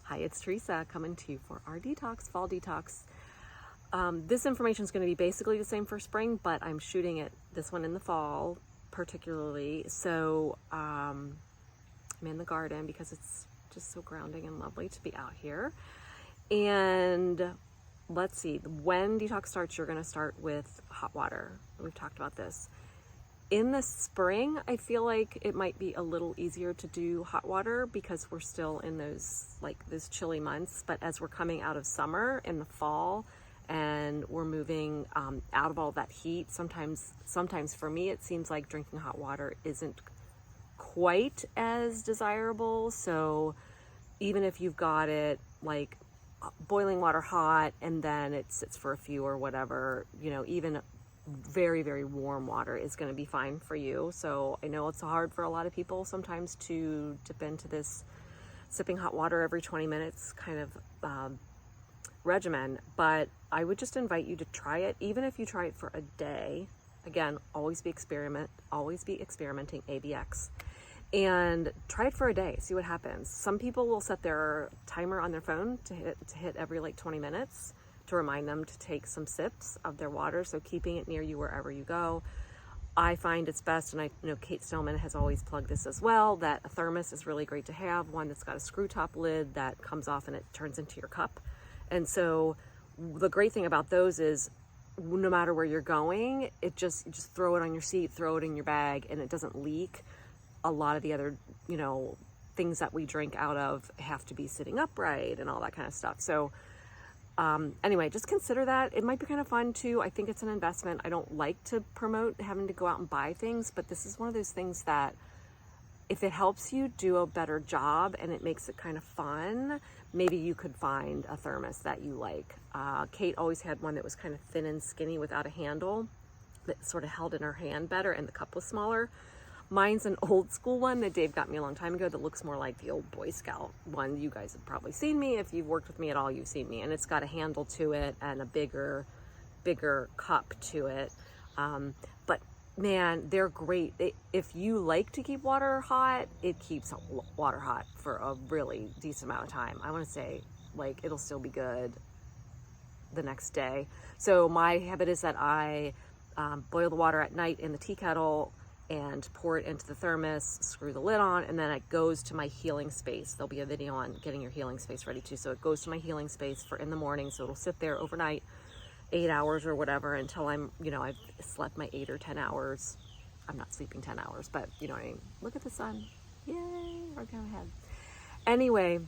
Hi, it's Teresa coming to you for our detox, fall detox. This information is going to be basically the same for spring, but I'm shooting this one in the fall particularly. So I'm in the garden because it's just so grounding and lovely to be out here. And let's see, when detox starts, you're going to start with hot water. We've talked about this. In the spring, I feel like it might be a little easier to do hot water because we're still in those chilly months. But as we're coming out of summer in the fall and we're moving out of all that heat, sometimes for me, it seems like drinking hot water isn't quite as desirable. So even if you've got it like boiling water hot and then it sits for a few or whatever, even very, very warm water is going to be fine for you. So I know it's hard for a lot of people sometimes to dip into this sipping hot water every 20 minutes kind of regimen, but I would just invite you to try it. Even if you try it for a day, again, always be experimenting, ABX, and try it for a day, see what happens. Some people will set their timer on their phone to hit every 20 minutes to remind them to take some sips of their water. So keeping it near you wherever you go. I find it's best, and I know Kate Stillman has always plugged this as well, that a thermos is really great to have, one that's got a screw top lid that comes off and it turns into your cup. And so the great thing about those is no matter where you're going, you just throw it on your seat, throw it in your bag, and it doesn't leak. A lot of the other, things that we drink out of have to be sitting upright and all that kind of stuff. So anyway, just consider that. It might be kind of fun too. I think it's an investment. I don't like to promote having to go out and buy things, but this is one of those things that if it helps you do a better job and it makes it kind of fun, maybe you could find a thermos that you like. Kate always had one that was kind of thin and skinny without a handle that sort of held in her hand better, and the cup was smaller. Mine's an old school one that Dave got me a long time ago that looks more like the old Boy Scout one. You guys have probably seen me. If you've worked with me at all, you've seen me. And it's got a handle to it and a bigger cup to it. But man, they're great. If you like to keep water hot, it keeps water hot for a really decent amount of time. I want to say it'll still be good the next day. So my habit is that I boil the water at night in the tea kettle and pour it into the thermos, screw the lid on, and then it goes to my healing space. There'll be a video on getting your healing space ready too. So it goes to my healing space for in the morning. So it'll sit there overnight, 8 hours or whatever, until I'm, I've slept my 8 or 10 hours. I'm not sleeping 10 hours, but you know what I mean? Look at the sun. Yay, right down ahead. Anyway,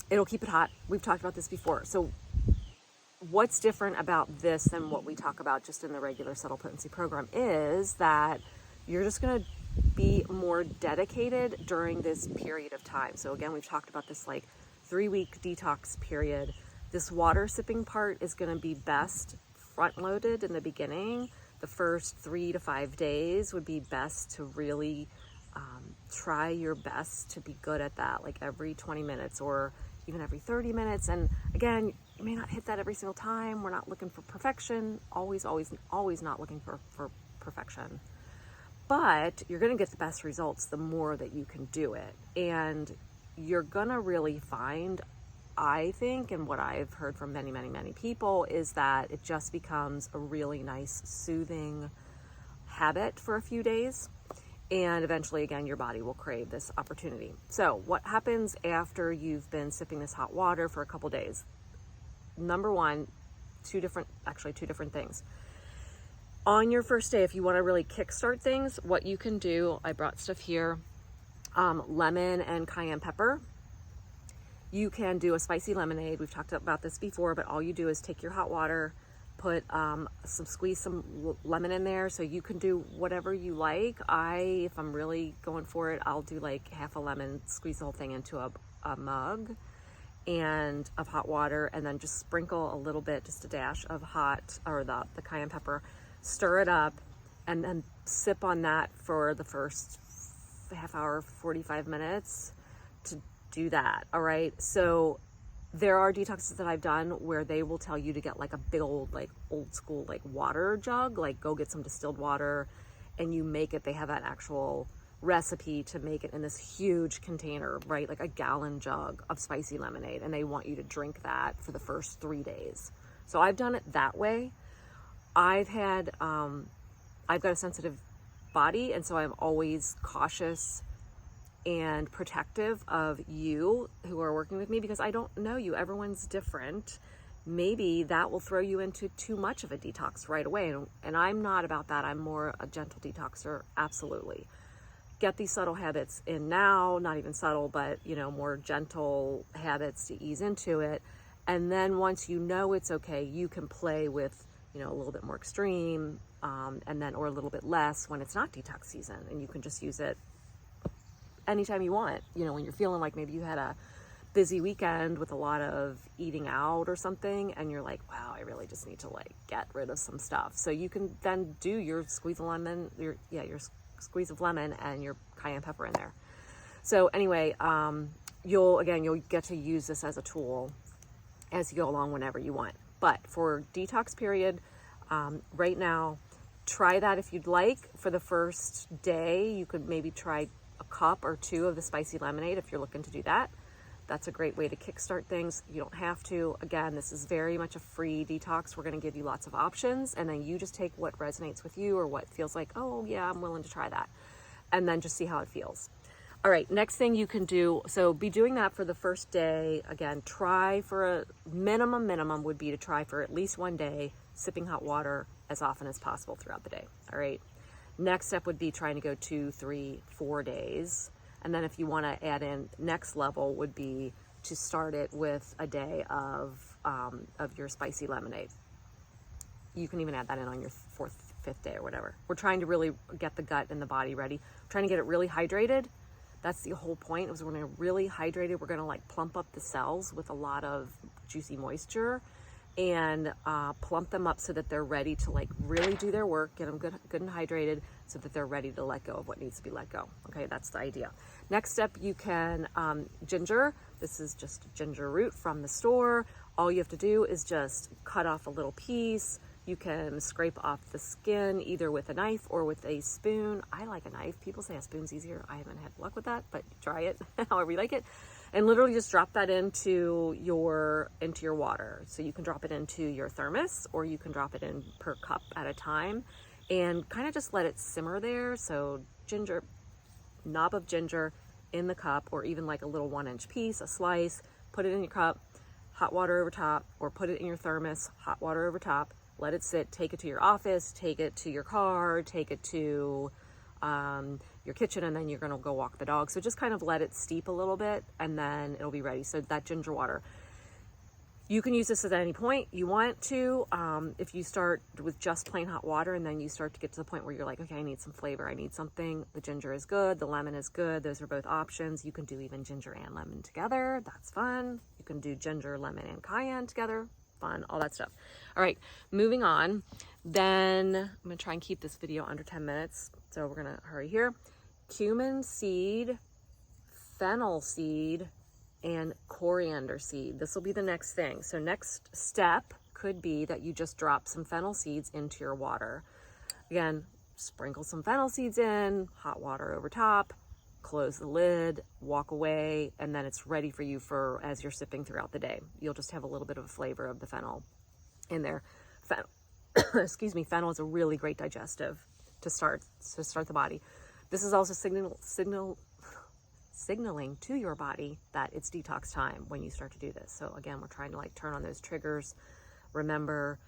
it'll keep it hot. We've talked about this before. So what's different about this than what we talk about just in the regular subtle potency program is that you're just going to be more dedicated during this period of time. So again, we've talked about this 3-week detox period. This water sipping part is going to be best front loaded in the beginning. The first 3 to 5 days would be best to really try your best to be good at that, every 20 minutes or even every 30 minutes. And again, you may not hit that every single time. We're not looking for perfection. Always not looking for perfection. But you're going to get the best results the more that you can do it. And you're going to really find, I think, and what I've heard from many, many, many people, is that it just becomes a really nice, soothing habit for a few days. And eventually, again, your body will crave this opportunity. So what happens after you've been sipping this hot water for a couple days? Number one, two different things. On your first day, if you want to really kickstart things, what you can do, I brought stuff here, lemon and cayenne pepper. You can do a spicy lemonade. We've talked about this before, but all you do is take your hot water, put squeeze some lemon in there. So you can do whatever you like. If I'm really going for it, I'll do half a lemon, squeeze the whole thing into a mug and of hot water, and then just sprinkle a little bit, just a dash of the cayenne pepper, stir it up, and then sip on that for the first half hour, 45 minutes to do that. All right. So there are detoxes that I've done where they will tell you to get a big old, old school, water jug, go get some distilled water and you make it. They have an actual recipe to make it in this huge container, right? Like a gallon jug of spicy lemonade. And they want you to drink that for the first 3 days. So I've done it that way. I've got a sensitive body, and so I'm always cautious and protective of you who are working with me, because I don't know you. Everyone's different. Maybe that will throw you into too much of a detox right away. And I'm not about that. I'm more a gentle detoxer. Absolutely. Get these subtle habits in now, not even subtle, but, more gentle habits to ease into it. And then once you know it's okay, you can play with, a little bit more extreme, or a little bit less when it's not detox season. And you can just use it anytime you want, when you're feeling like maybe you had a busy weekend with a lot of eating out or something, and you're like, wow, I really just need to get rid of some stuff. So you can then do your squeeze of lemon, your squeeze of lemon and your cayenne pepper in there. So anyway, you'll get to use this as a tool as you go along whenever you want. But for detox period, right now, try that if you'd like. For the first day, you could maybe try a cup or 2 of the spicy lemonade if you're looking to do that. That's a great way to kickstart things. You don't have to. Again, this is very much a free detox. We're going to give you lots of options, and then you just take what resonates with you or what feels like, oh yeah, I'm willing to try that, and then just see how it feels. All right, next thing you can do, so be doing that for the first day. Again, try for a minimum would be to try for at least 1 day, sipping hot water as often as possible throughout the day. All right. Next step would be trying to go 2, 3, 4 days. And then if you want to add in, next level would be to start it with a day of your spicy lemonade. You can even add that in on your 4th, 5th day or whatever. We're trying to really get the gut and the body ready. We're trying to get it really hydrated. That's the whole point, is we're going to really hydrate it. We're going to plump up the cells with a lot of juicy moisture and plump them up so that they're ready to really do their work, get them good and hydrated so that they're ready to let go of what needs to be let go. Okay, that's the idea. Next step, you can ginger. This is just ginger root from the store. All you have to do is just cut off a little piece. You can scrape off the skin either with a knife or with a spoon. I like a knife. People say a spoon's easier. I haven't had luck with that, but try it however you like it. And literally just drop that into your water. So you can drop it into your thermos, or you can drop it in per cup at a time, and kind of just let it simmer there. So knob of ginger in the cup, or even a little 1-inch piece, a slice, put it in your cup, hot water over top, or put it in your thermos, hot water over top, let it sit, take it to your office, take it to your car, take it to your kitchen, and then you're going to go walk the dog. So just kind of let it steep a little bit, and then it'll be ready. So that ginger water, you can use this at any point you want to. If you start with just plain hot water and then you start to get to the point where you're like, okay, I need some flavor, I need something, the ginger is good, the lemon is good. Those are both options. You can do even ginger and lemon together. That's fun. You can do ginger, lemon, and cayenne together. Fun, all that stuff. All right, moving on. Then I'm going to try and keep this video under 10 minutes. So we're going to hurry here. Cumin seed, fennel seed, and coriander seed. This will be the next thing. So next step could be that you just drop some fennel seeds into your water. Again, sprinkle some fennel seeds in, hot water over top, close the lid, walk away, and then it's ready for you as you're sipping throughout the day. You'll just have a little bit of a flavor of the fennel in there. Excuse me, fennel is a really great digestive to start the body. This is also signaling to your body that it's detox time when you start to do this. So again, we're trying to turn on those triggers. Remember,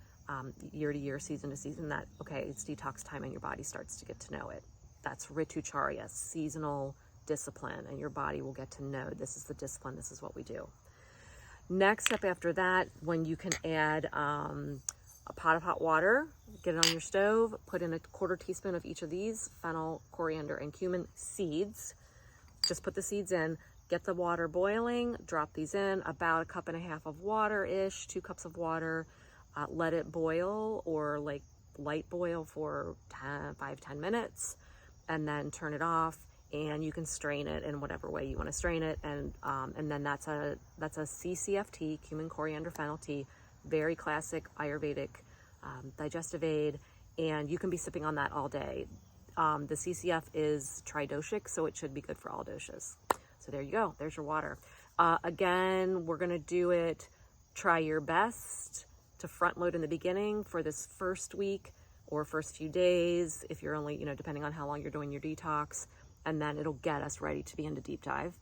year to year, season to season, that okay, it's detox time, and your body starts to get to know it. That's ritucharya, seasonal discipline, and your body will get to know this is the discipline, this is what we do. Next step after that, when you can add a pot of hot water, get it on your stove, put in a 1/4 teaspoon of each of these fennel, coriander, and cumin seeds. Just put the seeds in, get the water boiling, drop these in, about 1.5 cups of water-ish, 2 cups of water. Let it boil, or light boil for 5-10 minutes, and then turn it off, and you can strain it in whatever way you want to strain it. And then that's a CCFT, cumin, coriander, fennel tea, very classic Ayurvedic digestive aid, and you can be sipping on that all day. The CCF is tridoshic, so it should be good for all doshes. So there you go. There's your water. Again, we're going to do it. Try your best to front load in the beginning for this first week or first few days, if you're only, depending on how long you're doing your detox, and then it'll get us ready to be into deep dive.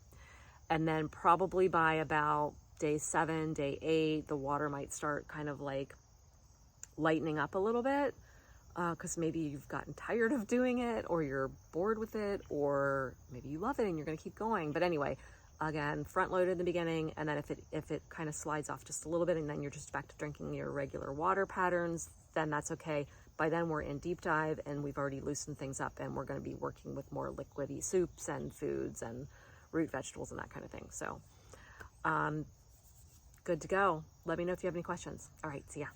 And then probably by about day 7, day 8, the water might start kind of like lightening up a little bit, because maybe you've gotten tired of doing it, or you're bored with it, or maybe you love it and you're going to keep going. But anyway, again, front loaded in the beginning, and then if it kind of slides off just a little bit and then you're just back to drinking your regular water patterns, then that's okay. By then we're in deep dive and we've already loosened things up, and we're going to be working with more liquidy soups and foods and root vegetables and that kind of thing. So good to go. Let me know if you have any questions. All right, see ya.